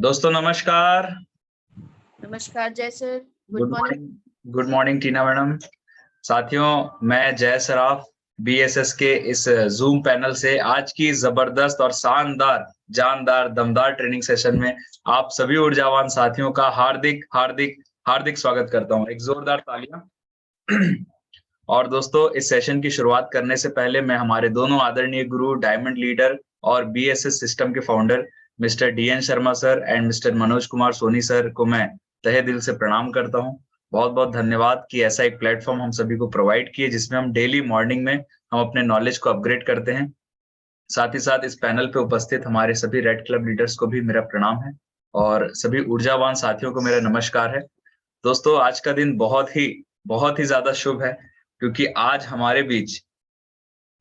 दोस्तों नमस्कार। नमस्कार Jai sir. Good good morning. Morning. Good morning Tina madam. साथियों, मैं जय सराफ बीएसएस के इस जूम पैनल से आज की जबरदस्त और शानदार जानदार दमदार ट्रेनिंग सेशन में आप सभी ऊर्जावान साथियों का हार्दिक हार्दिक हार्दिक स्वागत करता हूं। एक जोरदार तालियां। और दोस्तों, इस सेशन की शुरुआत करने से पहले मैं हमारे दोनों आदरणीय गुरु, डायमंड लीडर और बीएसएस सिस्टम के founder mister DN Sharma sir and mister Manoj Kumar Soni sir को मैं तहे दिल से प्रणाम करता हूं। बहुत बहुत धन्यवाद कि ऐसा एक प्लेटफॉर्म हम सभी को प्रोवाइड किए जिसमें हम डेली मॉर्निंग में हम अपने नॉलेज को अपग्रेड करते हैं। साथ ही साथ इस पैनल पे उपस्थित हमारे सभी रेड क्लब लीडर्स को भी मेरा प्रणाम है और सभी ऊर्जावान साथियों को मेरा नमस्कार है। दोस्तों, आज का दिन बहुत ही ज्यादा शुभ है क्योंकि आज हमारे बीच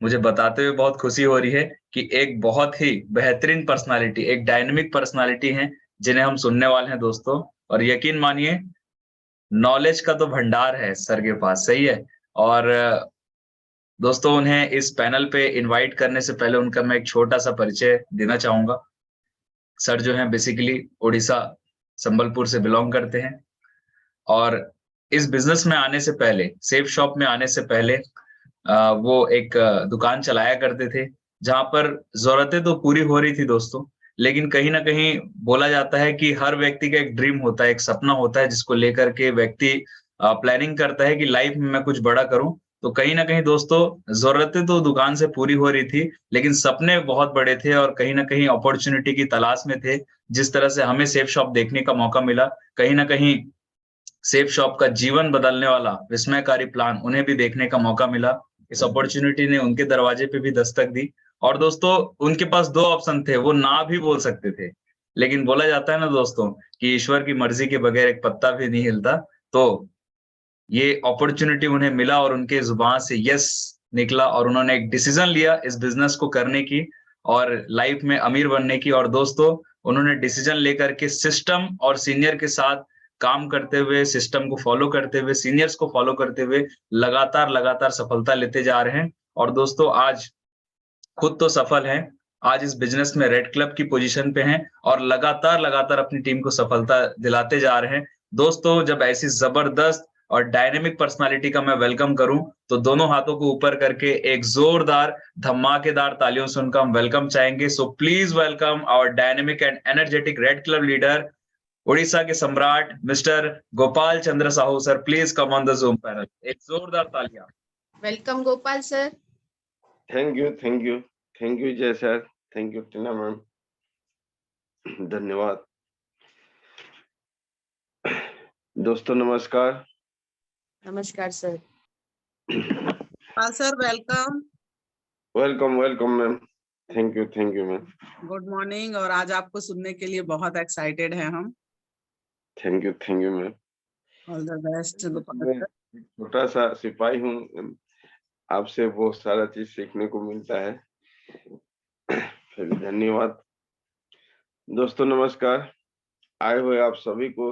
मुझे बताते हुए बहुत खुशी हो रही है कि एक बहुत ही बेहतरीन पर्सनालिटी, एक डायनामिक पर्सनालिटी है जिन्हें हम सुनने वाले हैं दोस्तों। और यकीन मानिए, नॉलेज का तो भंडार है सर के पास, सही है। और दोस्तों, उन्हें इस पैनल पे इनवाइट करने से पहले उनका मैं एक छोटा-सा परिचय देना चाहूँगा। सर जो हैं बेसिकली ओडिशा, संबलपुर से बिलॉन्ग करते हैं और इस बिज़नेस में आने से पहले, सेफ शॉप में आने से पहले वो एक दुकान चलाया करते थे, जहाँ पर ज़रूरतें तो पूरी हो रही थी दोस्तों, लेकिन कहीं न कहीं बोला जाता है कि हर व्यक्ति का एक ड्रीम होता है, एक सपना होता है जिसको लेकर के व्यक्ति प्लानिंग करता है कि लाइफ में मैं कुछ बड़ा करूँ। तो कहीं न कहीं दोस्तों, ज़रूरतें तो दुकान से पूरी हो रही थी, लेकिन सपने बहुत बड़े थे और कहीं न कहीं अपॉर्च्युनिटी की तलाश में थे। जिस तरह से हमें सेफ शॉप देखने का मौका मिला, कहीं न कहीं सेफ शॉप का जीवन बदलने वाला विस्मयकारी प्लान उन्हें भी देखने का मौका मिला। इस अपॉर्च्युनिटी ने उनके दरवाजे पे भी दस्तक दी और दोस्तों, उनके पास 2 ऑप्शन थे, वो ना भी बोल सकते थे। लेकिन बोला जाता है ना दोस्तों कि ईश्वर की मर्ज़ी के बगैर एक पत्ता भी नहीं हिलता। तो ये अपॉर्च्युनिटी उन्हें मिला और उनके ज़ुबान से यस निकला और उन्होंने एक डिसीज़न लिया इस बिज़नेस को करने की और लाइफ़ में अमीर बनने की। और दोस्तों, उन्होंने डिसीज़न लेकर के सिस्टम और सीनियर के साथ काम करते हुए, सिस्टम को फ़ॉलो करते हुए, सीनियर्स को फ़ॉलो करते हुए लगातार सफलता लेते जा रहे हैं। और दोस्तों, आज खुद तो सफल हैं, आज इस बिज़नेस में रेड क्लब की पोज़ीशन पे हैं और लगातार अपनी टीम को सफलता दिलाते जा रहे हैं। दोस्तों, जब ऐसी ज़बरदस्त और डायनामिक पर्सनैलिटी का मैं वेलकम करूँ, तो दोनों हाथों को ऊपर करके एक ज़ोरदार, धमाकेदार तालियों से उनका हम वेलकम चाहेंगे। So please welcome our dynamic and energetic red club leader, Odisha के सम्राट mister Gopal Chandra Sahu sir. Please come on the zoom panel. एक ज़ोरदार तालियाँ। Welcome Gopal sir. Thank you Jai sir. Thank you Tina ma'am. धन्यवाद। दोस्तों नमस्कार। नमस्कार sir. Sir welcome. Welcome ma'am. Thank you ma'am. Good morning. और आज आपको सुनने के लिए बहुत एक्साइटेड हैं हम। Thank you ma'am. All the best Gopal मैं सर। छोटा सा सिपाही हूँ, आपसे बहुत सारा चीज सीखने को मिलता है। फिर धन्यवाद। दोस्तों नमस्कार। आए हुए आप सभी को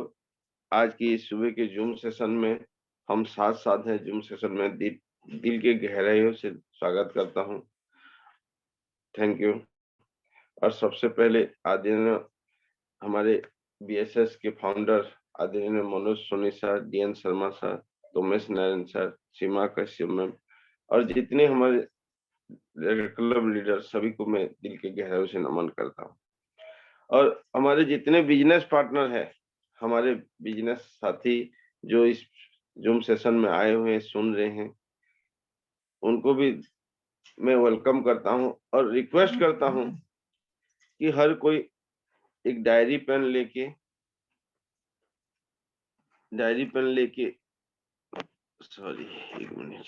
आज की सुबह के जूम सेशन में हम साथ हैं। जूम सेशन में दिल के गहराइयों से स्वागत करता हूँ। Thank you. और सबसे पहले आदरणीय हमारे बीएसएस के फाउंडर आदरणीय Manoj Soni sir, D N Sharma sir, Umesh Narayan sir, Seema Kashyap ma'am और जितने हमारे क्लब लीडर सभी को मैं दिल के गहराइयों से नमन करता हूँ। और हमारे जितने बिजनेस पार्टनर हैं, हमारे बिजनेस साथी जो इस जूम सेशन में आए हुए हैं, सुन रहे हैं, उनको भी मैं वेलकम करता हूं और रिक्वेस्ट करता हूं कि हर कोई एक डायरी पेन लेके सॉरी एक मिनट,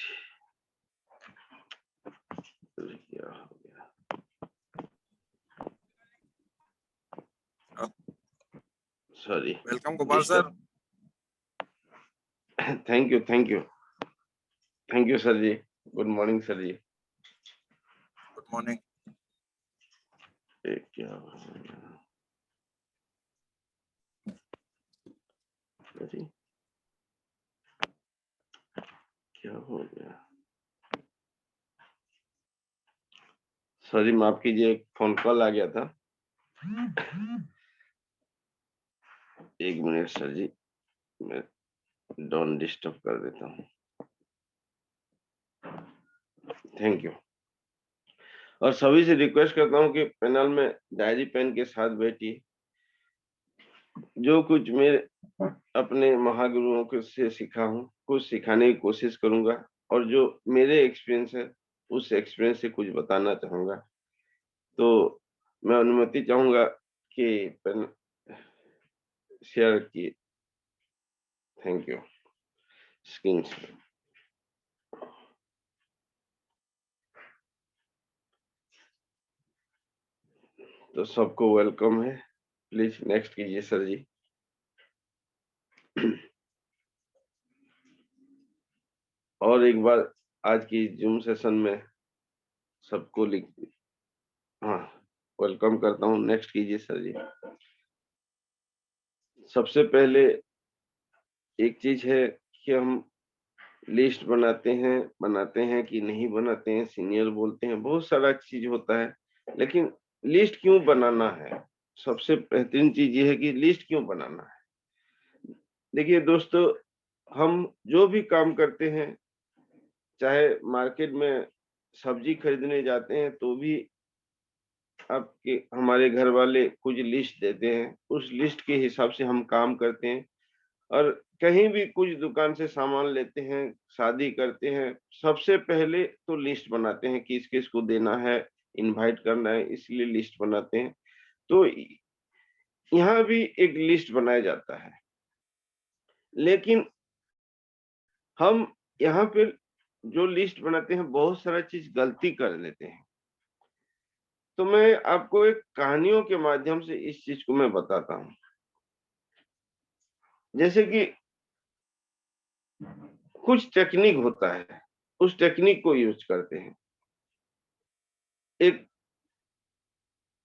क्या हो गया? Sorry. Welcome Gopal sir. Thank you sir ji. Good morning sir ji. Good morning. क्या हो गया? क्या हो गया? सॉरी, माफ कीजिए, एक फोन कॉल आ गया था। एक मिनट सर जी, मैं डोंट डिस्टर्ब कर देता हूँ। Thank you. और सभी से रिक्वेस्ट करता हूँ कि पैनल में डायरी पेन के साथ बैठिए। जो कुछ मेरे अपने महागुरुओं के से सीखा हूँ, कुछ सिखाने की कोशिश करूंगा, और जो मेरे एक्सपीरियंस है उस एक्सपीरियंस से कुछ बताना चाहूंगा। तो मैं अनुमति चाहूंगा कि पेन शेयर किए। Thank you. Screen share. तो सबको वेलकम है। प्लीज नेक्स्ट कीजिए सर जी। और एक बार आज की जूम सेशन में सबको लिख, हाँ, वेलकम करता हूँ। नेक्स्ट कीजिए सर जी। सबसे पहले एक चीज है कि हम लिस्ट बनाते हैं कि नहीं बनाते हैं, सीनियर बोलते हैं, बहुत सारा चीज होता है, लेकिन लिस्ट क्यों बनाना है? सबसे बेहतरीन चीज ये है कि लिस्ट क्यों बनाना है। देखिए दोस्तों, हम जो भी काम करते हैं, चाहे मार्केट में सब्जी खरीदने जाते हैं तो भी आपके हमारे घर वाले कुछ लिस्ट देते हैं, उस लिस्ट के हिसाब से हम काम करते हैं। और कहीं भी कुछ दुकान से सामान लेते हैं, शादी करते हैं, सबसे पहले तो लिस्ट बनाते हैं किस किस को देना है, इनवाइट करना है, इसलिए लिस्ट बनाते हैं। तो यहाँ भी एक लिस्ट बनाया जाता है, लेकिन हम यहाँ पे जो लिस्ट बनाते हैं बहुत सारा चीज गलती कर लेते हैं। तो मैं आपको एक कहानियों के माध्यम से इस चीज को मैं बताता हूँ। जैसे कि कुछ टेक्निक होता है, उस टेक्निक को यूज करते हैं। एक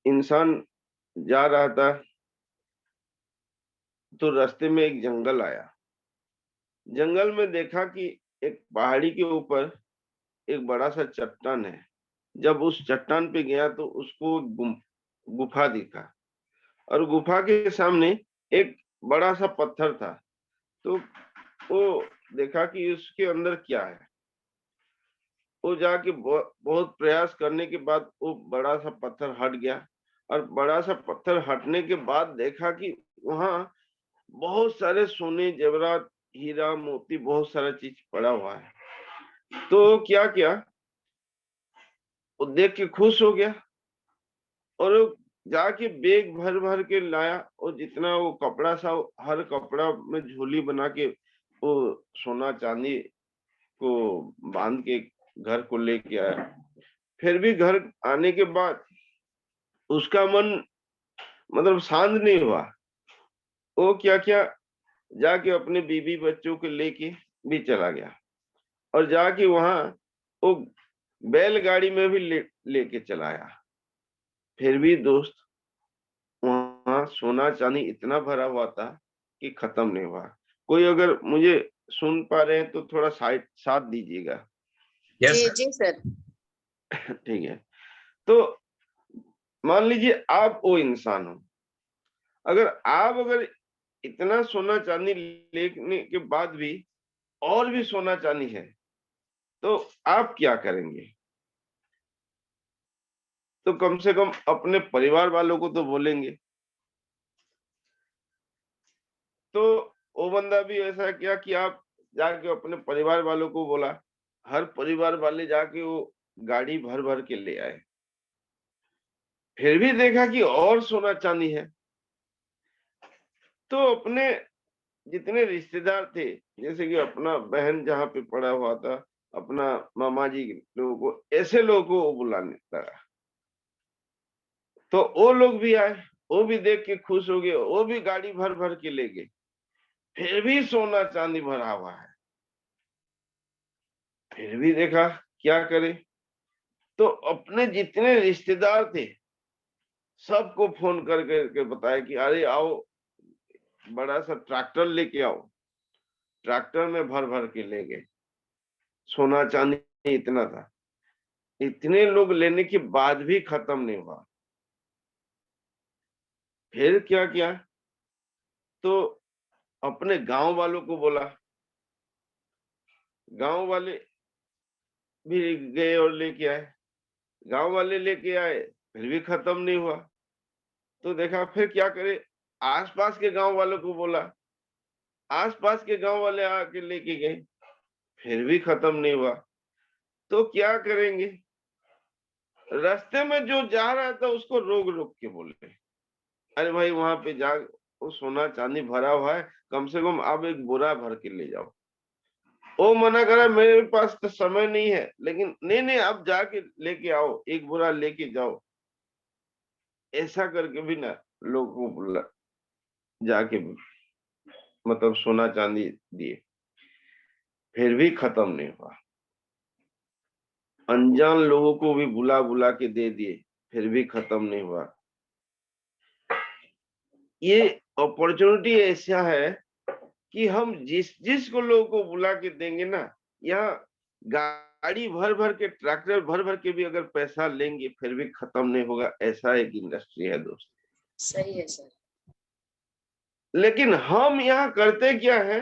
इंसान जा रहा था, तो रास्ते में एक जंगल आया। जंगल में देखा कि एक पहाड़ी के ऊपर एक बड़ा सा चट्टान है। जब उस चट्टान पे गया तो उसको गुफा दिखा, और गुफा के सामने एक बड़ा सा पत्थर था। तो वो देखा कि उसके अंदर क्या है। वो जाके बहुत प्रयास करने के बाद वो बड़ा सा पत्थर हट गया, और बड़ा सा पत्थर हटने के बाद देखा कि वहां बहुत सारे सोने, जेवरात, हीरा, मोती, बहुत सारा चीज पड़ा हुआ है। तो क्या किया, वो देख के खुश हो गया, और वो जाके बैग भर भर के लाया, और जितना वो कपड़ा सा, हर कपड़ा में झोली बना के वो सोना चांदी को बांध के घर को लेके आया। फिर भी घर आने के बाद उसका मन मतलब शांत नहीं हुआ। वो क्या क्या, जाके अपने बीवी बच्चों को लेके भी चला गया, और जाके वहां वो बैलगाड़ी में भी लेके चला आया। फिर भी दोस्त, वहां सोना चांदी इतना भरा हुआ था कि खत्म नहीं हुआ। कोई अगर मुझे सुन पा रहे हैं तो थोड़ा साथ दीजिएगा। यस जी जी सर। ठीक है। तो मान लीजिए आप वो इंसान हो, अगर इतना सोना चांदी लेने के बाद भी और भी सोना चांदी है, तो आप क्या करेंगे? तो कम से कम अपने परिवार वालों को तो बोलेंगे। तो वो बंदा भी ऐसा किया कि आप जाके अपने परिवार वालों को बोला। हर परिवार वाले जाके वो गाड़ी भर भर के ले आए। फिर भी देखा कि और सोना चांदी है। तो अपने जितने रिश्तेदार थे, जैसे कि अपना बहन जहाँ पे पड़ा हुआ था, अपना मामा जी लोगों को, ऐसे लोगों को वो बुलाने लगा। तो वो लोग भी आए, वो भी देख के खुश हो गए, वो भी गाड़ी भर भर के ले गए। फिर भी सोना चांदी भरा हुआ है। फिर भी देखा क्या करे। तो अपने जितने रिश्तेदार थे सबको फोन कर करके बताया कि अरे आओ, बड़ा सा ट्रैक्टर लेके आओ। ट्रैक्टर में भर भर के ले गए। सोना चांदी इतना था। इतने लोग लेने के बाद भी खत्म नहीं हुआ। फिर क्या किया, तो अपने गांव वालों को बोला, गांव वाले भी गए और लेके आए, गांव वाले लेके आए, फिर भी खत्म नहीं हुआ। तो देखा फिर क्या करे, आसपास के गांव वालों को बोला, आसपास के गांव वाले आके लेके गए, फिर भी खत्म नहीं हुआ। तो क्या करेंगे, रास्ते में जो जा रहा था उसको रोक रोक के बोले, अरे भाई वहां पे जा, वो सोना चांदी भरा हुआ है, कम से कम आप एक बोरा भर के ले जाओ। वो मना करा, मेरे पास तो समय नहीं है, लेकिन नहीं नहीं आप जाके लेके आओ, एक बोरा लेके जाओ। ऐसा करके भी ना लोगों को बोला, जाके मतलब सोना चांदी दिए, फिर भी खत्म नहीं हुआ। अनजान लोगों को भी बुला बुला के दे दिए, फिर भी खत्म नहीं हुआ। ये अपॉर्चुनिटी ऐसा है कि हम जिस जिस को लोगों को बुला के देंगे ना, यहाँ गाड़ी भर भर के, ट्रैक्टर भर भर के भी अगर पैसा लेंगे फिर भी खत्म नहीं होगा। ऐसा एक इंडस्ट्री है दोस्त। सही है सर। लेकिन हम यहाँ करते क्या है,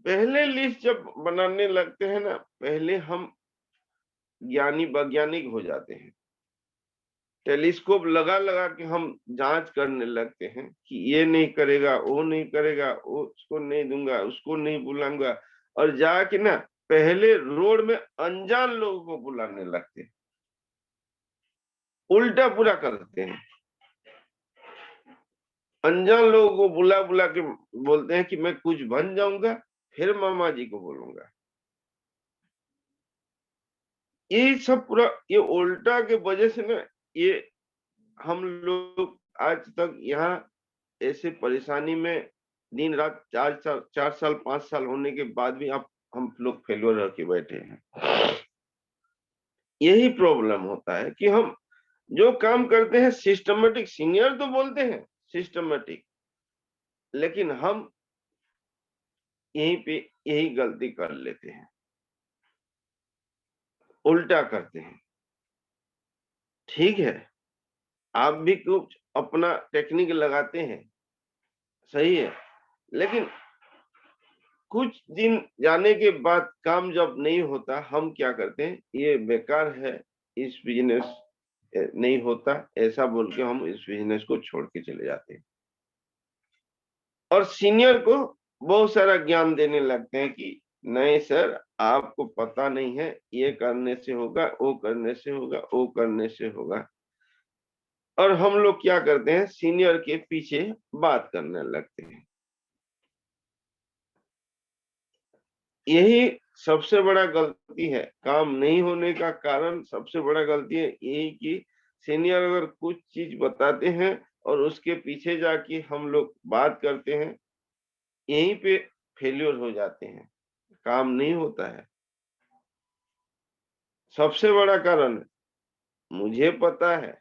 पहले लिस्ट जब बनाने लगते हैं ना, पहले हम ज्ञानी वैज्ञानिक हो जाते हैं, टेलीस्कोप लगा लगा के हम जांच करने लगते हैं कि ये नहीं करेगा, वो नहीं करेगा, वो उसको नहीं दूंगा, उसको नहीं बुलाऊंगा, और जाके ना पहले रोड में अनजान लोगों को बुलाने लगते हैं, उल्टा पूरा करते हैं। अनजान लोगों को बुला बुला के बोलते हैं कि मैं कुछ बन जाऊंगा, फिर मामा जी को बोलूंगा। ये सब पूरा ये उल्टा के वजह से ना, ये हम लोग आज तक यहाँ ऐसे परेशानी में दिन रात 4 साल 5 साल होने के बाद भी आप हम लोग फेल्योर रह के बैठे हैं। यही प्रॉब्लम होता है कि हम जो काम करते हैं सिस्टमेटिक, सीनियर तो बोलते हैं सिस्टमेटिक, लेकिन हम यहीं पे यही गलती कर लेते हैं, उल्टा करते हैं। ठीक है, आप भी कुछ अपना टेक्निक लगाते हैं, सही है, लेकिन कुछ दिन जाने के बाद काम जब नहीं होता, हम क्या करते हैं, ये बेकार है, इस बिजनेस नहीं होता, ऐसा बोल के हम इस बिजनेस को छोड़ के चले जाते हैं और सीनियर को बहुत सारा ज्ञान देने लगते हैं कि नहीं सर आपको पता नहीं है, ये करने से होगा, वो करने से होगा, वो करने से होगा। और हम लोग क्या करते हैं, सीनियर के पीछे बात करने लगते हैं। यही सबसे बड़ा गलती है, काम नहीं होने का कारण सबसे बड़ा गलती है यही कि सीनियर अगर कुछ चीज बताते हैं और उसके पीछे जाके हम लोग बात करते हैं, यहीं पे फेल्योर हो जाते हैं, काम नहीं होता है। सबसे बड़ा कारण मुझे पता है,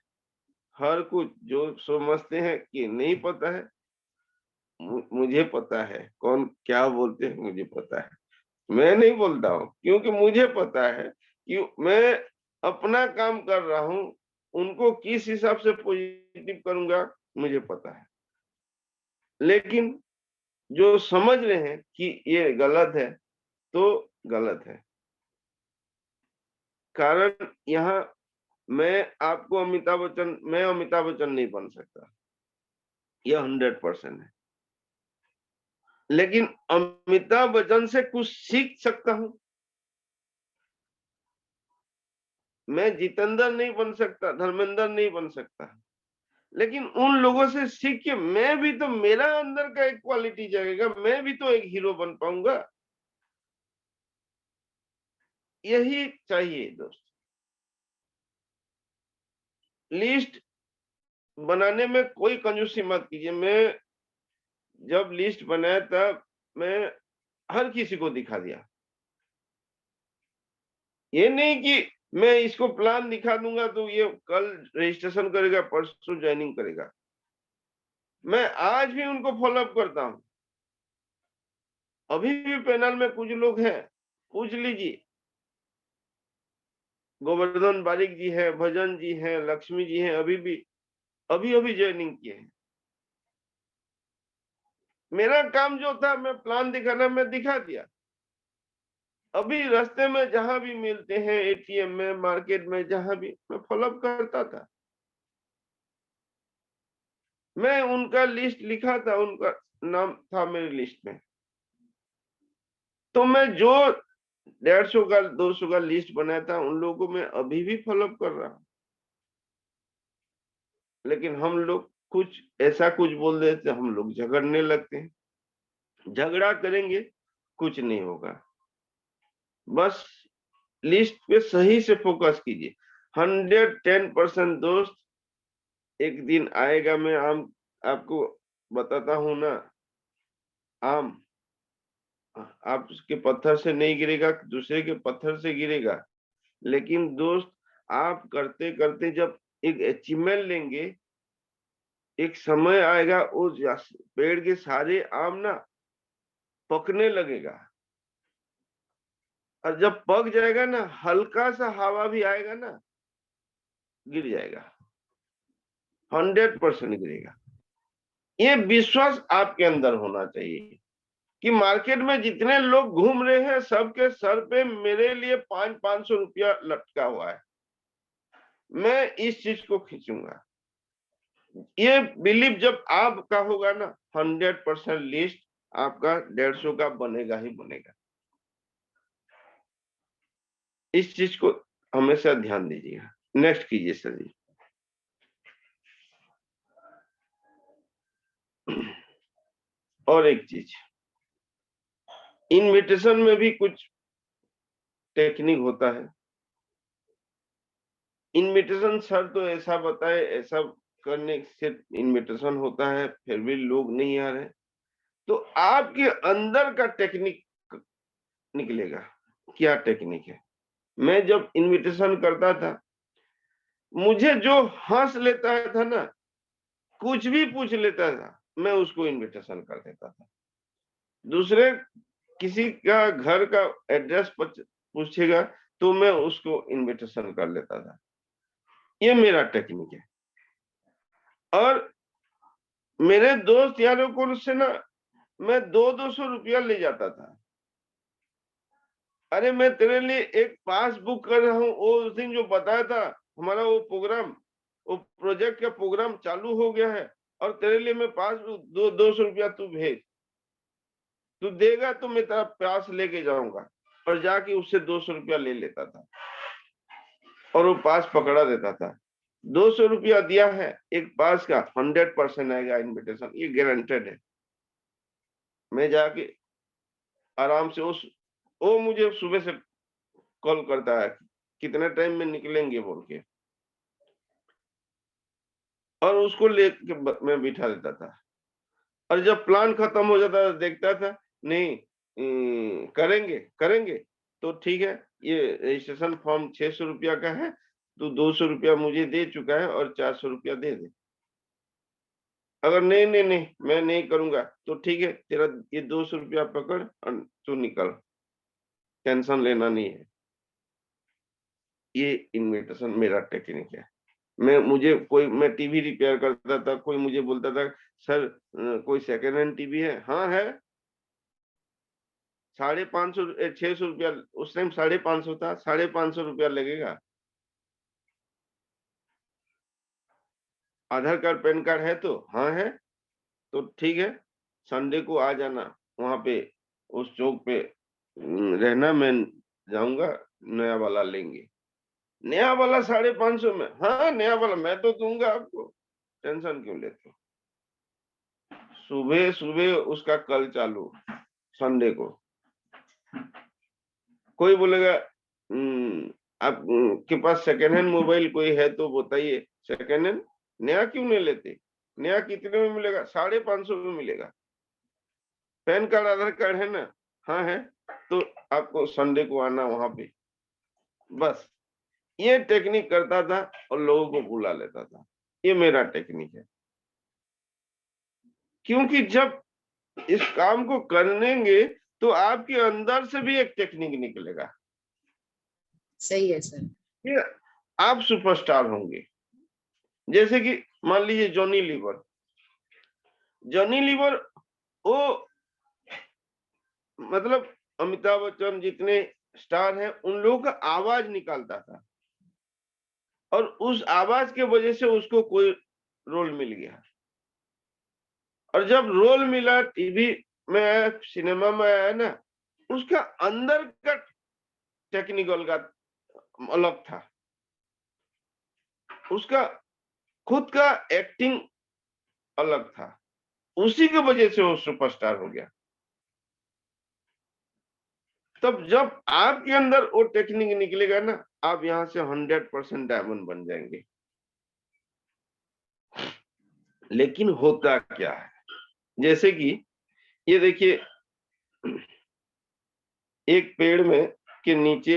हर कुछ जो समझते हैं कि नहीं पता है, मुझे पता है कौन क्या बोलते हैं, मुझे पता है। मैं नहीं बोलता हूँ क्योंकि मुझे पता है कि मैं अपना काम कर रहा हूँ, उनको किस हिसाब से पॉजिटिव करूंगा मुझे पता है। लेकिन जो समझ रहे हैं कि ये गलत है तो गलत है। कारण यहाँ मैं आपको अमिताभ बच्चन, मैं अमिताभ बच्चन नहीं बन सकता, यह 100% है, लेकिन अमिताभ बच्चन से कुछ सीख सकता हूं। मैं जितेंद्र नहीं बन सकता, धर्मेंद्र नहीं बन सकता, लेकिन उन लोगों से सीख के मैं भी तो, मेरा अंदर का एक क्वालिटी जाएगा, मैं भी तो एक हीरो बन पाऊंगा। यही चाहिए दोस्त। लिस्ट बनाने में कोई कंजूसी मत कीजिए। मैं जब लिस्ट बनाया तब मैं हर किसी को दिखा दिया, ये नहीं कि मैं इसको प्लान दिखा दूंगा तो ये कल रजिस्ट्रेशन करेगा, परसों ज्वाइनिंग करेगा। मैं आज भी उनको फॉलोअप करता हूं। अभी भी पैनल में कुछ लोग हैं, पूछ लीजिए, गोवर्धन बारिक जी हैं, भजन जी हैं, लक्ष्मी जी हैं, अभी अभी ज्वाइनिंग किए हैं। मेरा काम जो था मैं प्लान दिखाना, मैं दिखा दिया। अभी रास्ते में जहां भी मिलते हैं, एटीएम में, मार्केट में, जहां भी, मैं फॉलोअप करता था। मैं उनका लिस्ट लिखा था, उनका नाम था मेरी लिस्ट में। तो मैं जो 150 का 200 का लिस्ट बनाया था, उन लोगों को मैं अभी भी फॉलोअप कर रहा हूं। लेकिन हम लोग कुछ बोल देते, हम लोग झगड़ने लगते हैं। झगड़ा करेंगे कुछ नहीं होगा। बस लिस्ट पे सही से फोकस कीजिए। 110% दोस्त, एक दिन आएगा, मैं आपको बताता हूं ना, आम आप उसके पत्थर से नहीं गिरेगा, दूसरे के पत्थर से गिरेगा। लेकिन दोस्त, आप करते करते जब एक अचीवमेंट लेंगे, एक समय आएगा उस पेड़ के सारे आम ना पकने लगेगा। और जब पक जाएगा ना, हल्का सा हवा भी आएगा ना, गिर जाएगा, 100% गिरेगा। ये विश्वास आपके अंदर होना चाहिए कि मार्केट में जितने लोग घूम रहे हैं, सबके सर पे मेरे लिए 500 रुपया लटका हुआ है। मैं इस चीज को खींचूंगा। ये बिलीव जब आपका होगा ना, 100% लिस्ट आपका 150 का बनेगा ही बनेगा। इस चीज को हमेशा ध्यान दीजिएगा। नेक्स्ट कीजिए सर जी। और एक चीज, इनविटेशन में भी कुछ टेक्निक होता है। इनविटेशन सर तो ऐसा बताए, ऐसा करने से इनविटेशन होता है, फिर भी लोग नहीं आ रहे, तो आपके अंदर का टेक्निक निकलेगा। क्या टेक्निक है? मैं जब इनविटेशन करता था, मुझे जो हंस लेता था ना, कुछ भी पूछ लेता था, मैं उसको इनविटेशन कर देता था। दूसरे किसी का घर का एड्रेस पूछेगा तो मैं उसको इनविटेशन कर लेता था। ये मेरा टेक्निक है। और मेरे दोस्त यारों को से ना मैं 200 रुपया ले जाता था। अरे मैं तेरे लिए एक पास बुक कर रहा हूँ, वो उस दिन जो बताया था हमारा वो प्रोग्राम, वो प्रोजेक्ट का प्रोग्राम चालू हो गया है, और तेरे लिए मैं पास 200 रुपया तू भेज, तू देगा तो मैं तेरा पास लेके जाऊंगा। और जाके उससे 200 रुपया ले लेता था और वो पास पकड़ा देता था। 200 रुपया दिया है, एक पास का 100% आएगा इनविटेशन, ये गारंटेड है। मैं जाके आराम से वो मुझे सुबह से कॉल करता है कितने टाइम में निकलेंगे बोल के, और उसको लेके मैं बिठा देता था। और जब प्लान खत्म हो जाता था, देखता था नहीं करेंगे करेंगे, तो ठीक है, ये रजिस्ट्रेशन फॉर्म 600 रुपया का है, तो 200 रुपया मुझे दे चुका है और 400 रुपया दे दे। अगर नहीं नहीं नहीं मैं नहीं करूंगा, तो ठीक है, तेरा ये 200 रुपया पकड़ और तू निकल, टेंशन लेना नहीं है। ये इन्विटेशन मेरा टेक्निक है। मैं टीवी रिपेयर करता था, कोई मुझे बोलता था सर कोई सेकेंड हैंड टीवी है? हाँ है। 550 600 रुपया, उस टाइम 550 था, 550 रुपया लगेगा। आधार कार्ड पैन कार्ड है? तो हाँ है। तो ठीक है, संडे को आ जाना वहां पे, उस चौक पे रहना, मैं जाऊंगा, नया वाला लेंगे। नया वाला 550 में? हाँ नया वाला मैं तो दूंगा आपको, टेंशन क्यों लेते हो। सुबह सुबह उसका कल चालू, संडे को। कोई बोलेगा आप के पास सेकेंड हैंड मोबाइल कोई है तो बताइए। Second hand? नया क्यों नहीं लेते? नया कितने में मिलेगा? 550 में मिलेगा। पैन कार्ड आधार कार्ड है ना? हाँ है। तो आपको संडे को आना वहां पे। बस ये टेक्निक करता था और लोगों को बुला लेता था। ये मेरा टेक्निक है। क्योंकि जब इस काम को करेंगे तो आपके अंदर से भी एक टेक्निक निकलेगा। सही है सर। ये आप सुपरस्टार होंगे। जैसे कि मान लीजिए जॉनी लीवर वो मतलब अमिताभ बच्चन जितने स्टार हैं उन लोगों का आवाज निकालता था, और उस आवाज के वजह से उसको कोई रोल मिल गया। और जब रोल मिला, टीवी में आया, सिनेमा में आया ना, उसका अंदर का टेक्निकल का अलग था, उसका खुद का एक्टिंग अलग था, उसी की वजह से वो सुपरस्टार हो गया। तब जब आपके अंदर वो टेक्निक निकलेगा ना, आप यहां से 100% डायमंड बन जाएंगे। लेकिन होता क्या है, जैसे कि ये देखिए, एक पेड़ में के नीचे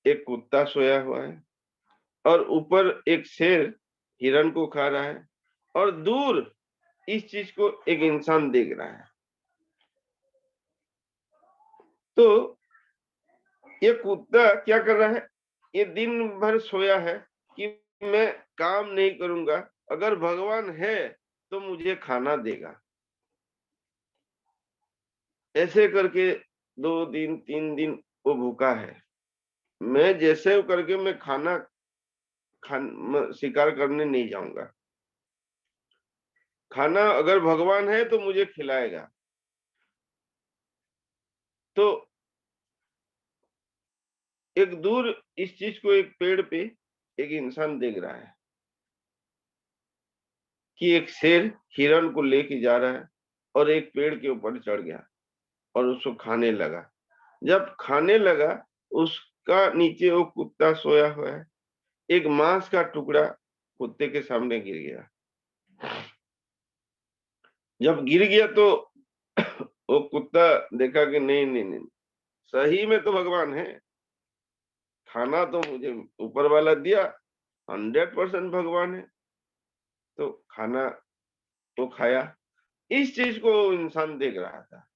एक कुत्ता सोया हुआ है, और ऊपर एक शेर हिरण को खा रहा है, और दूर इस चीज को एक इंसान देख रहा है। तो ये कुत्ता क्या कर रहा है, ये दिन भर सोया है कि मैं काम नहीं करूंगा, अगर भगवान है तो मुझे खाना देगा। ऐसे करके 2 दिन 3 दिन वो भूखा है। मैं जैसे करके मैं शिकार करने नहीं जाऊंगा, खाना अगर भगवान है तो मुझे खिलाएगा। तो एक दूर इस चीज को, एक पेड़ पे एक इंसान देख रहा है कि एक शेर हिरण को लेके जा रहा है, और एक पेड़ के ऊपर चढ़ गया और उसको खाने लगा। जब खाने लगा, उसका नीचे वो कुत्ता सोया हुआ है, एक मांस का टुकड़ा कुत्ते के सामने गिर गया। जब गिर गया तो वो कुत्ता देखा कि नहीं नहीं नहीं, सही में तो भगवान है, खाना तो मुझे ऊपर वाला दिया, 100% भगवान है, तो खाना तो खाया। इस चीज को इंसान देख रहा था।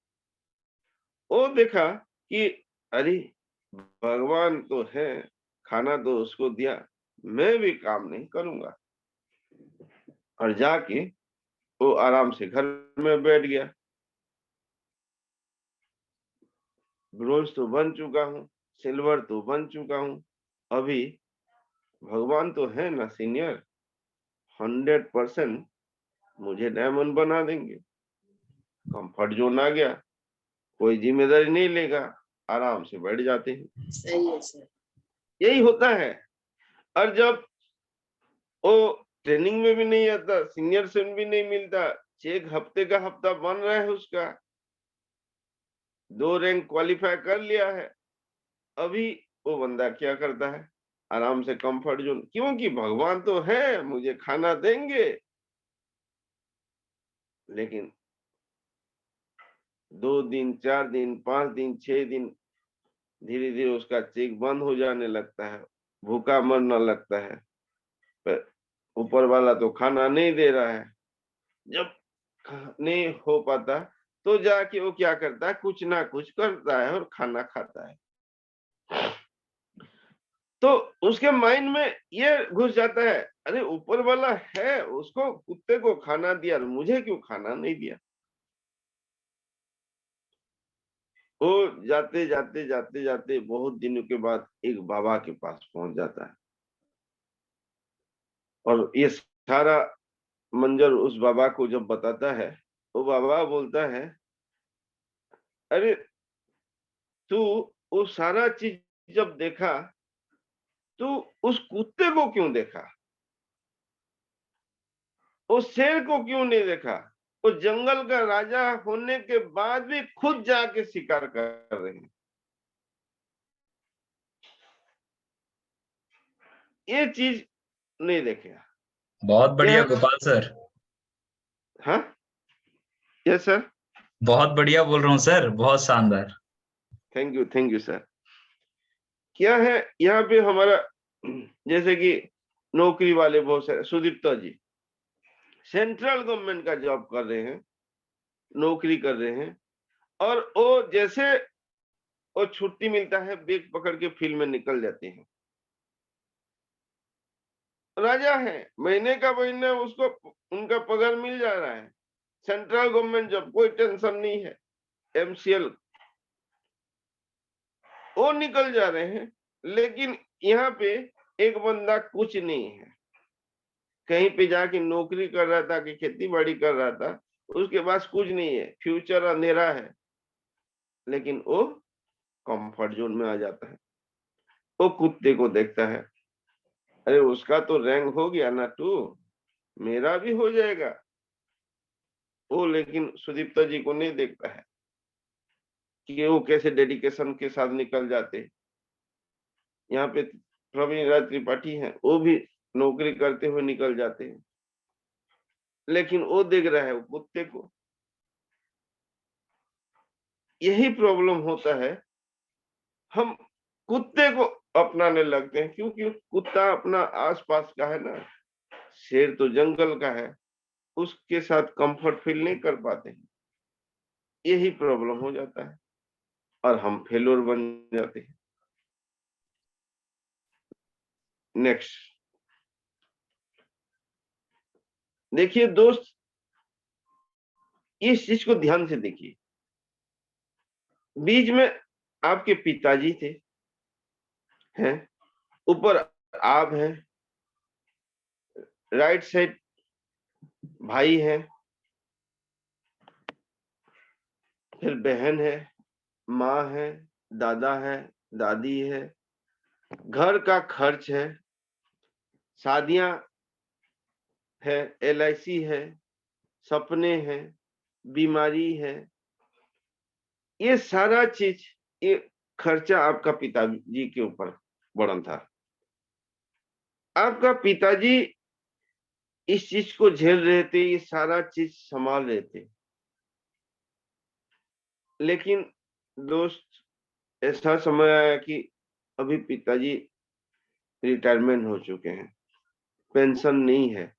वो देखा कि अरे भगवान तो है, खाना तो उसको दिया, मैं भी काम नहीं करूंगा, और जाके वो आराम से घर में बैठ गया। ब्रोंज तो बन चुका हूँ, सिल्वर तो बन चुका हूँ, अभी भगवान तो है ना सीनियर, 100% मुझे डायमंड बना देंगे। कंफर्ट जोन आ गया, कोई जिम्मेदारी नहीं लेगा, आराम से बैठ जाते हैं। सही है सर। यही होता है। और जब वो ट्रेनिंग में भी नहीं आता, सीनियर से भी नहीं मिलता, चेक हफ्ते का हफ्ता बन रहा है उसका, 2 रैंक क्वालिफाई कर लिया है, अभी वो बंदा क्या करता है, आराम से कंफर्ट जोन, क्योंकि भगवान तो है, मुझे खाना देंगे। लेकिन 2 दिन 4 दिन 5 दिन 6 दिन, धीरे धीरे उसका चेक बंद हो जाने लगता है, भूखा मरने लगता है, पर ऊपर वाला तो खाना नहीं दे रहा है। जब नहीं हो पाता तो जाके वो क्या करता है, कुछ ना कुछ करता है और खाना खाता है। तो उसके माइंड में ये घुस जाता है, अरे ऊपर वाला है, उसको कुत्ते को खाना दिया, मुझे क्यों खाना नहीं दिया। वो जाते जाते जाते जाते बहुत दिनों के बाद एक बाबा के पास पहुंच जाता है, और ये सारा मंजर उस बाबा को जब बताता है, वो बाबा बोलता है, अरे तू वो सारा चीज जब देखा, तू उस कुत्ते को क्यों देखा, उस शेर को क्यों नहीं देखा, वो जंगल का राजा होने के बाद भी खुद जाके शिकार कर रहे हैं। ये चीज नहीं देखेगा। बहुत बढ़िया यह गोपाल सर। हाँ, यस सर, बहुत बढ़िया बोल रहा हूँ सर, बहुत शानदार। Thank you sir. क्या है यहाँ पे हमारा, जैसे कि नौकरी वाले बहुत सारे, सुदीप्ता जी सेंट्रल गवर्नमेंट का जॉब कर रहे हैं, नौकरी कर रहे हैं, और वो जैसे वो छुट्टी मिलता है, बैग पकड़ के फील्ड में निकल जाते हैं। राजा है, महीने का महीना उसको उनका पगार मिल जा रहा है, सेंट्रल गवर्नमेंट जॉब, कोई टेंशन नहीं है, MCL वो निकल जा रहे हैं। लेकिन यहाँ पे एक बंदा कुछ नहीं है, कहीं पे जाके नौकरी कर रहा था कि खेती बाड़ी कर रहा था, उसके पास कुछ नहीं है, फ्यूचर अंधेरा है, लेकिन वो कंफर्ट जोन में आ जाता है। वो कुत्ते को देखता है, अरे उसका तो रैंक हो गया ना 2, मेरा भी हो जाएगा। वो लेकिन सुदीप्ता जी को नहीं देखता है कि वो कैसे डेडिकेशन के साथ निकल जाते। यहाँ पे प्रवीण राज त्रिपाठी हैं, वो भी नौकरी करते हुए निकल जाते हैं, लेकिन वो देख रहा है वो कुत्ते को। यही प्रॉब्लम होता है, हम कुत्ते को अपनाने लगते हैं, क्योंकि कुत्ता अपना आसपास का है ना, शेर तो जंगल का है, उसके साथ कंफर्ट फील नहीं कर पाते हैं। यही प्रॉब्लम हो जाता है और हम फेलोर बन जाते हैं। नेक्स्ट देखिए दोस्त, इस चीज को ध्यान से देखिए। बीच में आपके पिताजी थे, हैं, ऊपर आप हैं, राइट साइड भाई है, फिर बहन है, माँ है, दादा है, दादी है, घर का खर्च है, शादियां है, LIC है, सपने हैं, बीमारी है, ये सारा चीज, ये खर्चा आपका पिताजी के ऊपर बढ़न था। आपका पिताजी इस चीज को झेल रहे थे, ये सारा चीज संभाल रहे थे। लेकिन दोस्त, ऐसा समय आया कि अभी पिताजी रिटायरमेंट हो चुके हैं, पेंशन नहीं है,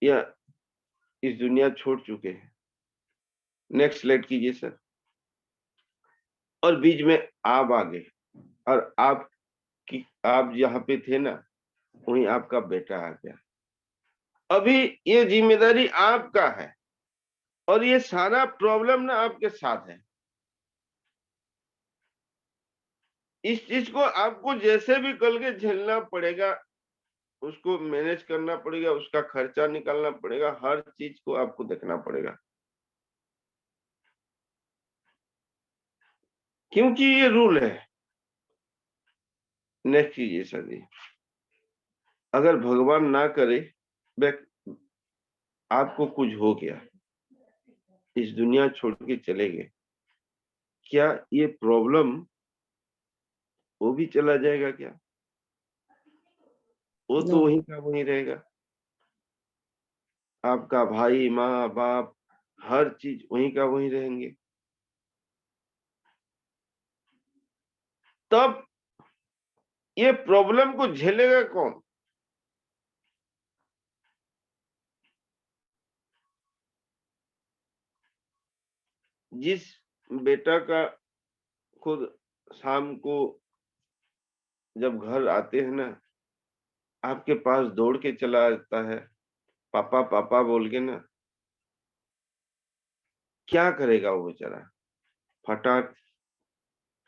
या इस दुनिया छोड़ चुके हैं। नेक्स्ट स्लाइड कीजिए सर। और बीच में आप आ गए, और आप जहाँ पे थे ना, वहीं आपका बेटा आ गया। अभी ये जिम्मेदारी आपका है, और ये सारा प्रॉब्लम ना आपके साथ है। इस चीज को आपको जैसे भी कल के झेलना पड़ेगा, उसको मैनेज करना पड़ेगा, उसका खर्चा निकालना पड़ेगा, हर चीज को आपको देखना पड़ेगा, क्योंकि ये रूल है। नेक्स्ट कीजिए सर जी। अगर भगवान ना करे आपको कुछ हो गया, इस दुनिया छोड़ के चले गए, क्या ये प्रॉब्लम वो भी चला जाएगा क्या? वो तो No. वहीं का वहीं रहेगा। आपका भाई, माँ बाप, हर चीज वहीं का वहीं रहेंगे। तब ये प्रॉब्लम को झेलेगा कौन? जिस बेटा का खुद शाम को जब घर आते हैं ना, आपके पास दौड़ के चला आता है, पापा पापा बोल के ना, क्या करेगा वो बेचारा? फटाक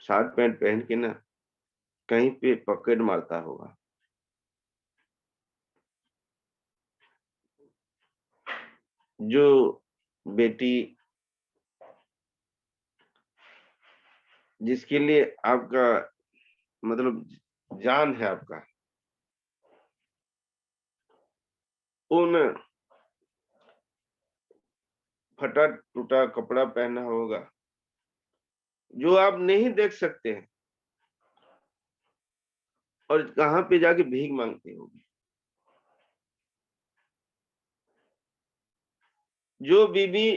शर्ट पैंट पहन के ना कहीं पे पकड़ मारता होगा। जो बेटी, जिसके लिए आपका मतलब जान है आपका, वो ना फटा टूटा कपड़ा पहना होगा, जो आप नहीं देख सकते हैं, और कहाँ पे जाके भीख मांगते होगे। जो बीबी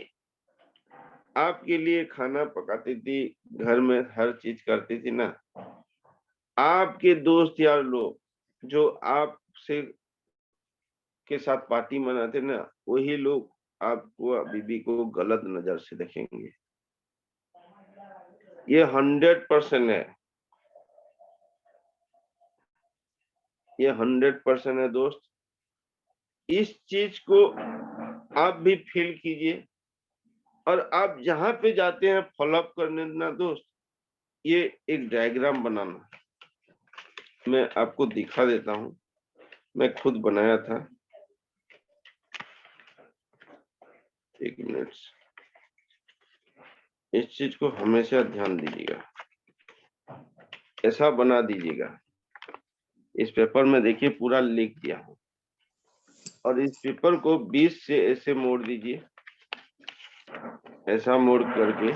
आपके लिए खाना पकाती थी, घर में हर चीज करती थी ना, आपके दोस्त यार लोग जो आपसे के साथ पार्टी मनाते ना, वही लोग आपको, बीबी को गलत नजर से देखेंगे। ये 100% है, ये 100% है दोस्त। इस चीज को आप भी फील कीजिए, और आप जहां पे जाते हैं फॉलोअप करने ना दोस्त, ये एक डायग्राम बनाना। मैं आपको दिखा देता हूं, मैं खुद बनाया था। एक मिनट, इस चीज को हमेशा ध्यान दीजिएगा, ऐसा बना दीजिएगा। इस पेपर में देखिए पूरा लिख दिया हूं, और इस पेपर को 20 से ऐसे मोड़ दीजिए, ऐसा मोड़ करके,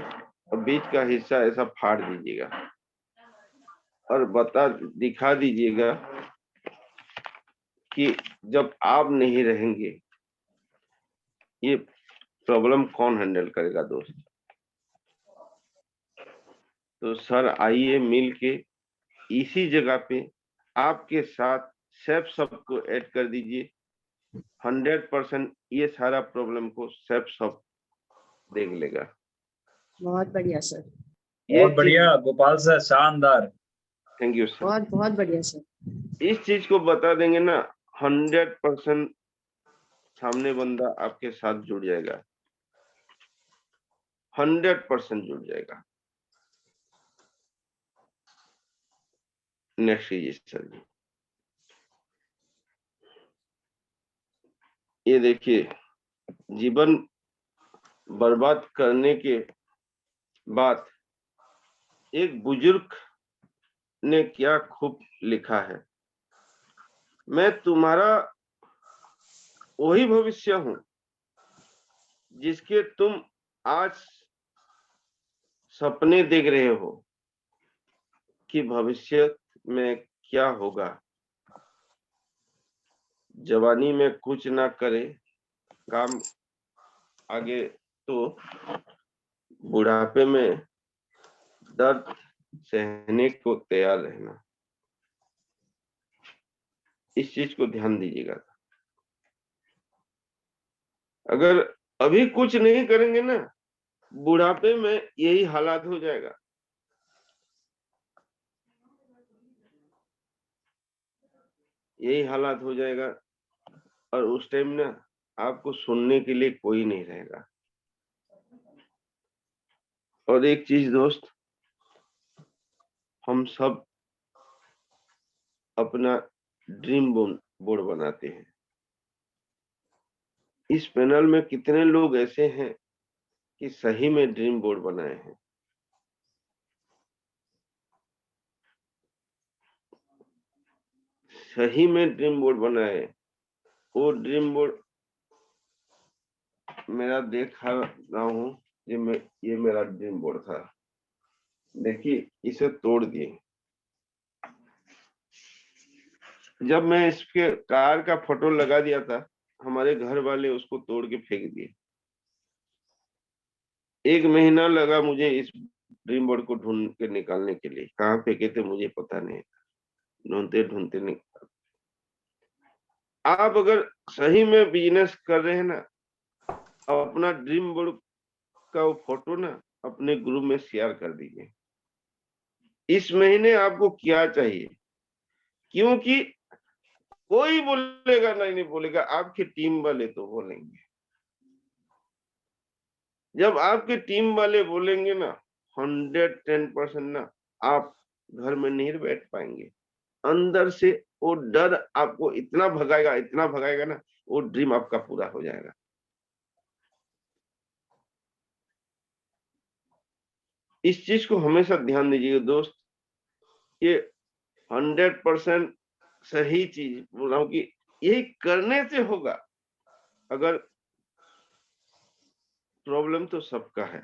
और बीच का हिस्सा ऐसा फाड़ दीजिएगा, और दिखा दीजिएगा कि जब आप नहीं रहेंगे ये प्रॉब्लम कौन हैंडल करेगा दोस्त। तो सर आइए मिल के इसी जगह पे आपके साथ सेफ सबको ऐड कर दीजिए। 100% ये सारा प्रॉब्लम को सेफ सब देख लेगा। बहुत बढ़िया सर, ये बहुत बढ़िया गोपाल सर, शानदार। Thank you sir. बहुत बहुत बढ़िया सर। इस चीज को बता देंगे ना, 100% सामने बंदा आपके साथ जुड़ जाएगा, 100% जुड़ जाएगा। नेक्स्ट कीजिए सर जी। ये देखिए, जीवन बर्बाद करने के बाद एक बुजुर्ग ने क्या खूब लिखा है, मैं तुम्हारा वही भविष्य हूं जिसके तुम आज सपने देख रहे हो कि भविष्य में क्या होगा। जवानी में कुछ ना करे काम आगे, तो बुढ़ापे में दर्द सहने को तैयार रहना। इस चीज को ध्यान दीजिएगा। अगर अभी कुछ नहीं करेंगे ना, बुढ़ापे में यही हालात हो जाएगा। यही हालात हो जाएगा, और उस टाइम ना आपको सुनने के लिए कोई नहीं रहेगा। और एक चीज दोस्त, हम सब अपना ड्रीम बोर्ड बनाते हैं। इस पैनल में कितने लोग ऐसे हैं कि सही में ड्रीम बोर्ड बनाए हैं? सही में ड्रीम बोर्ड बनाए। वो ड्रीम बोर्ड मेरा देखा रहा हूँ, ये मेरा ड्रीम बोर्ड था। देखिए इसे तोड़ दिए। जब मैं इसके कार का फोटो लगा दिया था, हमारे घर वाले उसको तोड़ के फेंक दिए। 1 महीना लगा मुझे इस ड्रीम बोर्ड को ढूंढ के निकालने के लिए। कहाँ फेंके थे मुझे पता नहीं, ढूंढते ढूंढते निकाल। आप अगर सही में बिजनेस कर रहे हैं ना, अपना ड्रीम बोर्ड का वो फोटो ना अपने ग्रुप में शेयर कर दीजिए। इस महीने आपको क्या चाहिए, क्योंकि कोई बोलेगा नहीं बोलेगा, आपकी टीम वाले तो बोलेंगे। जब आपके टीम वाले बोलेंगे ना, 110% ना आप घर में नहीं बैठ पाएंगे। अंदर से वो डर आपको इतना भगाएगा ना, वो ड्रीम आपका पूरा हो जाएगा। इस चीज को हमेशा ध्यान दीजिएगा दोस्त। ये 100% सही चीज बोल रहा हूं कि यही करने से होगा। अगर प्रॉब्लम तो सबका है,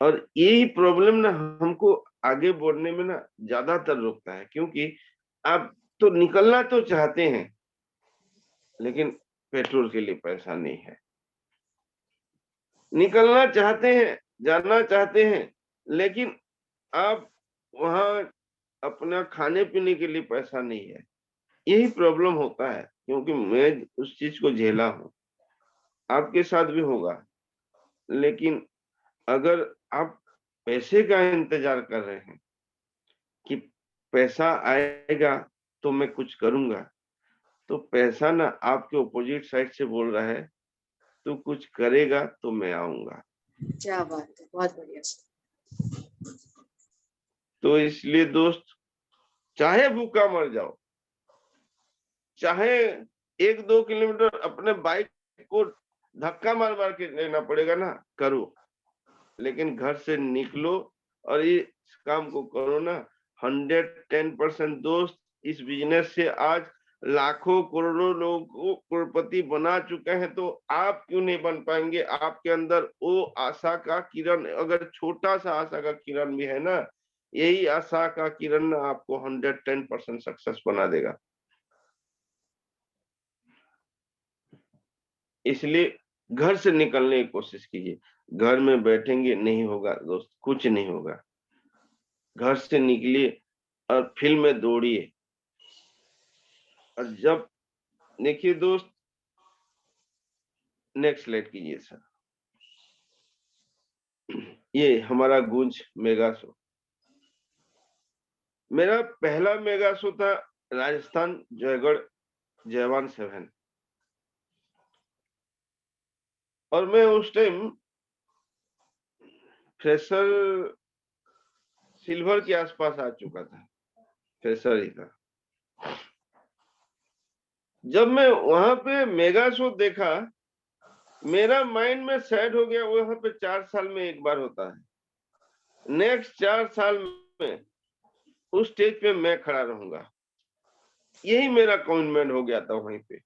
और यही प्रॉब्लम ना हमको आगे बढ़ने में ना ज्यादातर रोकता है। क्योंकि आप तो निकलना तो चाहते हैं, लेकिन पेट्रोल के लिए पैसा नहीं है। निकलना चाहते हैं, जाना चाहते हैं, लेकिन आप वहां अपना खाने पीने के लिए पैसा नहीं है। यही प्रॉब्लम होता है, क्योंकि मैं उस चीज को झेला हूं, आपके साथ भी होगा। लेकिन अगर आप पैसे का इंतजार कर रहे हैं कि पैसा आएगा तो मैं कुछ करूंगा, तो पैसा ना आपके ऑपोजिट साइड से बोल रहा है तू कुछ करेगा तो मैं आऊंगा। क्या बात है, बहुत बढ़िया सर। तो इसलिए दोस्त, चाहे भूखा मर जाओ, चाहे 1-2 किलोमीटर अपने बाइक को धक्का मार मार के लेना पड़ेगा ना, करो, लेकिन घर से निकलो और इस काम को करो ना। 110% दोस्त, इस बिजनेस से आज लाखों करोड़ों लोगों को करोड़पति बना चुके हैं, तो आप क्यों नहीं बन पाएंगे? आपके अंदर वो आशा का किरण, अगर छोटा सा आशा का किरण भी है ना, यही आशा का किरण ना आपको 110% सक्सेस बना देगा। इसलिए घर से निकलने की कोशिश कीजिए। घर में बैठेंगे नहीं होगा दोस्त, कुछ नहीं होगा। घर से निकलिए और फील्ड में दौड़िए। और जब देखिए दोस्त, नेक्स्ट स्लाइड कीजिए सर। ये हमारा गूंज मेगा शो, मेरा पहला मेगा शो था राजस्थान जयगढ़ जयवान 7, और मैं उस टाइम फ्रेशर सिल्वर के आसपास आ चुका था, फ्रेशर ही था। जब मैं वहां पे मेगा शो देखा, मेरा माइंड में सेट हो गया, वहां पे 4 साल में एक बार होता है। नेक्स्ट 4 साल में उस स्टेज पे मैं खड़ा रहूंगा, यही मेरा कमिटमेंट हो गया था वहीं पे।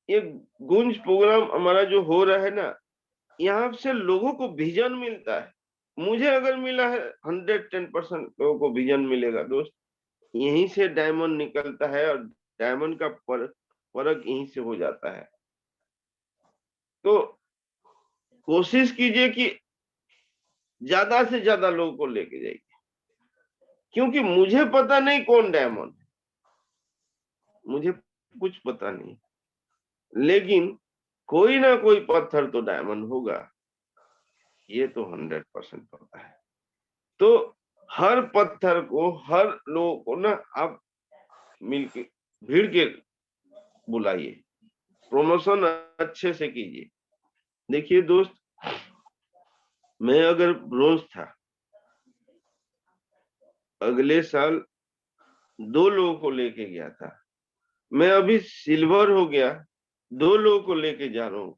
ये गुंज प्रोग्राम हमारा जो हो रहा है ना, यहाँ से लोगों को विजन मिलता है। मुझे अगर मिला है, 110% लोगों को विजन मिलेगा दोस्त। यहीं से डायमंड निकलता है, और डायमंड का फर्क यहीं से हो जाता है। तो कोशिश कीजिए कि ज्यादा से ज्यादा लोगों को लेके जाइए, क्योंकि मुझे पता नहीं कौन डायमंड, मुझे कुछ पता नहीं, लेकिन कोई ना कोई पत्थर तो डायमंड होगा, ये तो 100% पता है। तो हर पत्थर को, हर लोगों को ना आप मिलके भीड़ के बुलाइए, प्रमोशन अच्छे से कीजिए। देखिए दोस्त, मैं अगर ब्रोंज था, अगले साल 2 लोगों को लेके गया था, मैं अभी सिल्वर हो गया, 2 लोगों को लेके जा रहा हूं।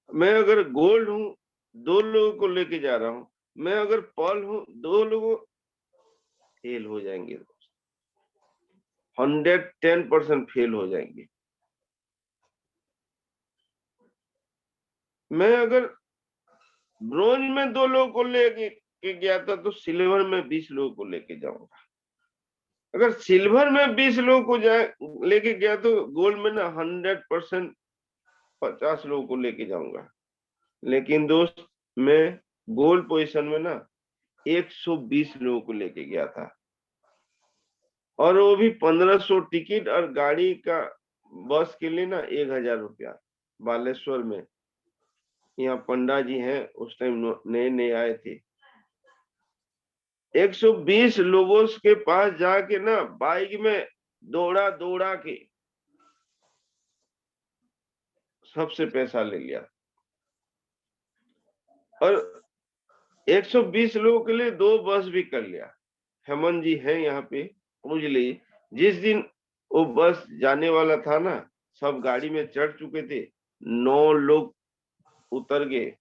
मैं अगर गोल्ड हूं, 2 लोगों को लेके जा रहा हूं। मैं अगर पर्ल हूं, 2 लोगों फेल हो जाएंगे, 110% फेल हो जाएंगे। मैं अगर ब्रोंज में 2 लोगों को लेके गया था, तो सिल्वर में 20 लोगों को लेके जाऊंगा। अगर सिल्वर में 20 लोगों को लेके गया, तो गोल्ड में ना 100% 50 लोगों को लेके जाऊंगा। लेकिन दोस्त, मैं गोल्ड पोजीशन में ना 120 लोगों को लेके गया था, और वो भी 1500 टिकट, और गाड़ी का बस के लिए ना 1000 रुपया। बालेश्वर में, यहाँ पंडा जी हैं, उस टाइम नए नए आए थे। 120 लोगों के पास जाके ना बाइक में दौड़ा दौड़ा के सबसे पैसा ले लिया, और 120 लोगों के लिए 2 बस भी कर लिया। हेमंत जी हैं यहाँ पे, पूछ लीजिए। जिस दिन वो बस जाने वाला था ना, सब गाड़ी में चढ़ चुके थे, 9 लोग उतर गए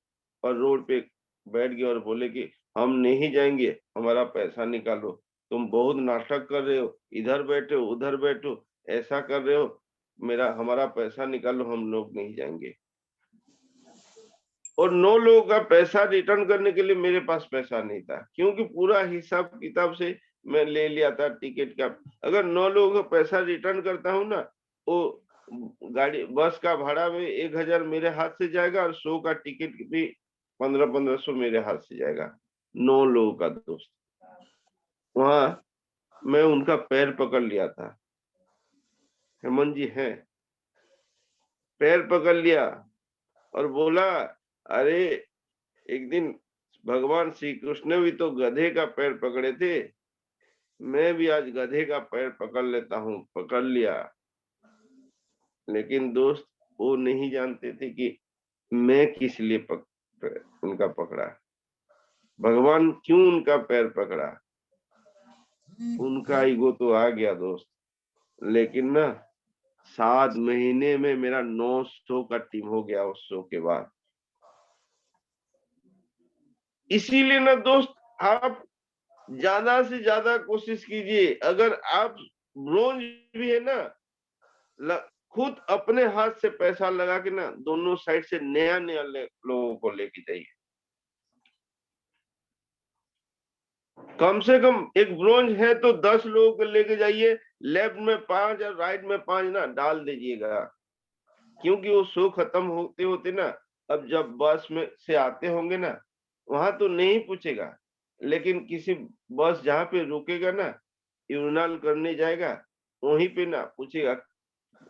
और रोड पे बैठ गए और बोले कि हम नहीं जाएंगे, हमारा पैसा निकालो। तुम बहुत नाटक कर रहे हो, इधर बैठो उधर बैठो, ऐसा कर रहे हो, हमारा पैसा निकालो, हम लोग नहीं जाएंगे। और 9 लोगों का पैसा रिटर्न करने के लिए मेरे पास पैसा नहीं था, क्योंकि पूरा हिसाब किताब से मैं ले लिया था टिकट का। अगर 9 लोगों का पैसा रिटर्न करता हूँ ना, वो गाड़ी बस का भाड़ा में 1000 मेरे हाथ से जाएगा, और 100 का टिकट भी 1500 मेरे हाथ से जाएगा। 9 लोगों का दोस्त, वहां मैं उनका पैर पकड़ लिया था। हेमंत जी हैं, पैर पकड़ लिया और बोला, अरे एक दिन भगवान श्री कृष्ण भी तो गधे का पैर पकड़े थे, मैं भी आज गधे का पैर पकड़ लेता हूँ। पकड़ लिया। लेकिन दोस्त, वो नहीं जानते थे कि मैं किस लिए उनका पकड़ा, भगवान क्यों उनका पैर पकड़ा। उनका ईगो तो आ गया दोस्त, लेकिन ना 7 महीने में मेरा 900 का टीम हो गया उस शो के बाद। इसीलिए ना दोस्त, आप ज्यादा से ज्यादा कोशिश कीजिए। अगर आप ब्रोंज भी है ना, खुद अपने हाथ से पैसा लगा के ना दोनों साइड से नया नया लोगों को लेके जाइए। कम से कम एक ब्रोंज है तो 10 लोगों को लेके जाइए, लेफ्ट में 5 और राइट में 5 ना डाल दीजिएगा। क्योंकि वो शो खत्म होते होते ना, अब जब बस में से आते होंगे ना, वहां तो नहीं पूछेगा, लेकिन किसी बस जहाँ पे रुकेगा ना, यूरिनल करने जाएगा, वहीं पे ना पूछेगा,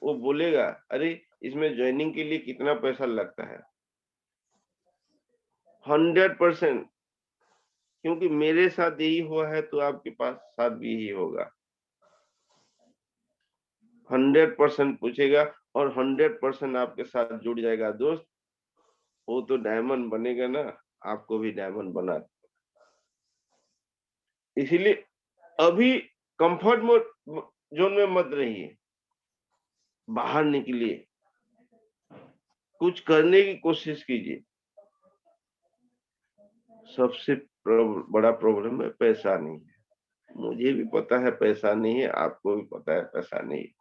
वो बोलेगा अरे इसमें ज्वाइनिंग के लिए कितना पैसा लगता है। 100%, क्योंकि मेरे साथ यही हुआ है तो आपके पास साथ भी यही होगा। 100% पूछेगा और 100% आपके साथ जुड़ जाएगा दोस्त। वो तो डायमंड बनेगा ना, आपको भी डायमंड बना। इसीलिए अभी कंफर्ट जोन में मत रहिए, बाहर निकलिए, कुछ करने की कोशिश कीजिए। सबसे बड़ा प्रॉब्लम है पैसा नहीं है। मुझे भी पता है पैसा नहीं है, आपको भी पता है पैसा नहीं है,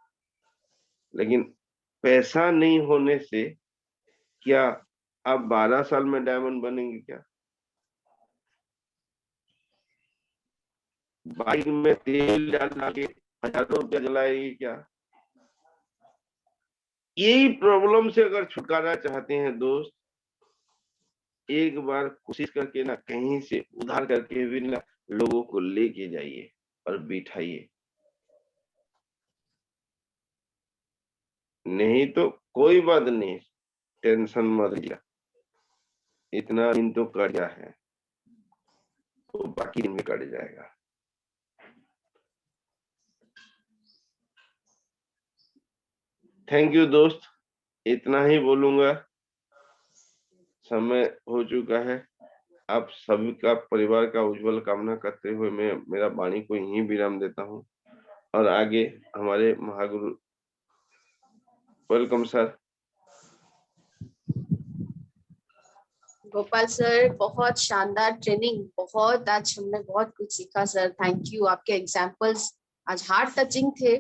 लेकिन पैसा नहीं होने से क्या आप 12 साल में डायमंड बनेंगे क्या? बाइक में तेल डाल के हजारों रुपया जलाएगी क्या? यही प्रॉब्लम से अगर छुटकारा चाहते हैं दोस्त, एक बार कोशिश करके ना कहीं से उधार करके भी ना लोगों को लेके जाइए और बिठाइए। नहीं तो कोई बात नहीं, टेंशन मत लिया, इतना दिन तो कट गया है, तो बाकी दिन भी कट जाएगा। थैंक यू दोस्त, इतना ही बोलूंगा, समय हो चुका है। आप सभी का परिवार का उज्जवल कामना करते हुए मैं मेरा वाणी को यहीं विराम देता हूँ और आगे हमारे महागुरु। Welcome sir. गोपाल सर, बहुत शानदार ट्रेनिंग, बहुत आज हमने बहुत कुछ सीखा सर। Thank you. आपके एग्जांपल्स आज हार्ट टचिंग थे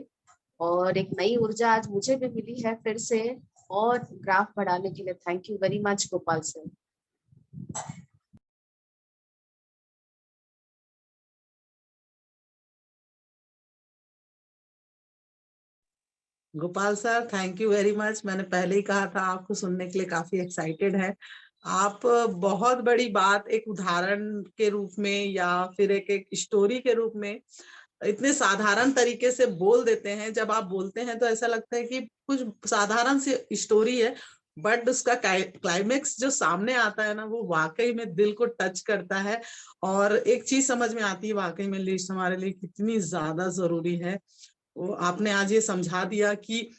और एक नई ऊर्जा आज मुझे भी मिली है फिर से और ग्राफ बढ़ाने के लिए। Thank you very much Gopal sir. Gopal sir, thank you very much. मैंने पहले ही कहा था आपको सुनने के लिए काफी एक्साइटेड है। आप बहुत बड़ी बात एक उदाहरण के रूप में या फिर एक स्टोरी के रूप में इतने साधारण तरीके से बोल देते हैं। जब आप बोलते हैं तो ऐसा लगता है कि कुछ साधारण सी स्टोरी है, बट उसका क्लाइमेक्स जो सामने आता है ना, वो वाकई में दिल को टच करता है। और एक चीज समझ में आती है वाकई में लिस्ट हमारे लिए कितनी ज्यादा जरूरी है। वो आपने आज ये समझा दिया कि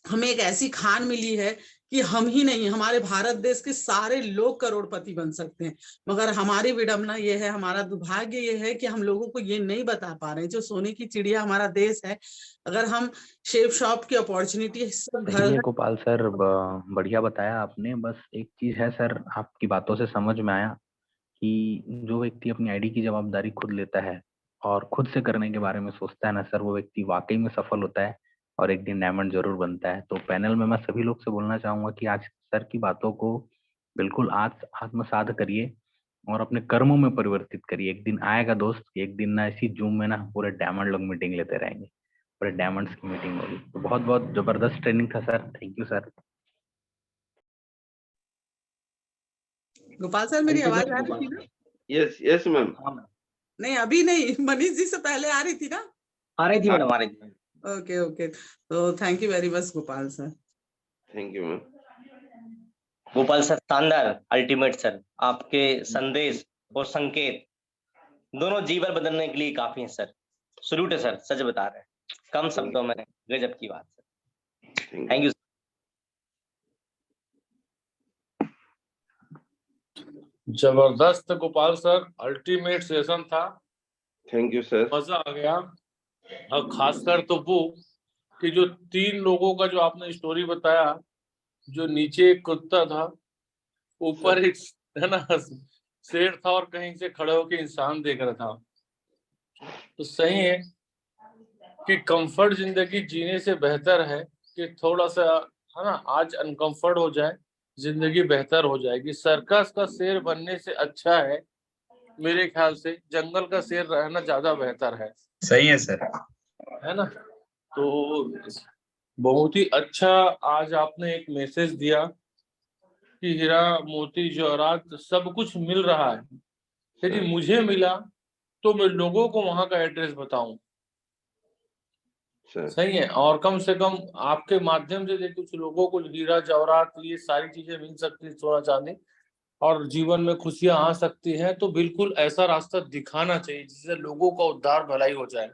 हमें एक ऐसी खान मिली है कि हम ही नहीं, हमारे भारत देश के सारे लोग करोड़पति बन सकते हैं। मगर हमारी विडंबना ये है, हमारा दुर्भाग्य ये है कि हम लोगों को ये नहीं बता पा रहे हैं। जो सोने की चिड़िया हमारा देश है, अगर हम शेप शॉप की अपॉर्चुनिटी सब सही है घर गोपाल सर, बढ़िया बताया आपने। बस एक चीज है सर, आपकी बातों से समझ में आया कि जो व्यक्ति अपनी आईडी की जवाबदारी खुद लेता है और खुद से करने के बारे में सोचता है ना सर, वो व्यक्ति वाकई में सफल होता है और एक दिन डायमंड जरूर बनता है। तो पैनल में मैं सभी लोग से बोलना चाहूंगा कि आज सर की बातों को बिल्कुल आज आत्मसात करिए और अपने कर्मों में परिवर्तित करिए। एक दिन आएगा दोस्त, एक दिन ना इसी जूम में ना पूरे डायमंड लोग मीटिंग लेते रहेंगे, पूरे डायमंड्स की मीटिंग होगी। तो बहुत बहुत जबरदस्त ट्रेनिंग था sir, thank you sir. Gopal sir, मेरी आवाज आ रही थी ना? Yes yes ma'am. नहीं, अभी नहीं, मनीष जी से पहले आ रही थी ना? आ रही थी मैडम, आ रही थी। ओके ओके, तो thank you very much Gopal sir. Thank you ma'am. Gopal sir शानदार, अल्टीमेट सर। आपके संदेश और संकेत दोनों जीवन बदलने के लिए काफी हैं सर। सल्यूट है सर, सच बता रहे हैं, कम शब्दों में गजब की बात सर। Thank you. जबरदस्त गोपाल सर, अल्टीमेट सेशन था, थैंक यू सर। मजा आ गया। और खासकर तो वो कि जो 3 लोगों का जो आपने स्टोरी बताया, जो नीचे एक कुत्ता था, ऊपर एक है ना शेर था और कहीं से खड़े होकर इंसान देख रहा था। तो सही है कि कंफर्ट जिंदगी जीने से बेहतर है कि थोड़ा सा है ना आज अनकंफर्ट हो जाए, जिंदगी बेहतर हो जाएगी। सर्कस का शेर बनने से अच्छा है मेरे ख्याल से जंगल का शेर रहना ज्यादा बेहतर है। सही है सर। है ना? तो बहुत ही अच्छा आज आपने एक मैसेज दिया कि हीरा मोती जवाहरात सब कुछ मिल रहा है, यदि मुझे मिला तो मैं लोगों को वहां का एड्रेस बताऊं। सही है। और कम से कम आपके माध्यम से कुछ लोगों को हीरा जवाहरात ये सारी चीजें मिल सकती, सोना चांदी, और जीवन में खुशियां आ सकती हैं। तो बिल्कुल ऐसा रास्ता दिखाना चाहिए जिससे लोगों का उद्धार भलाई हो जाए।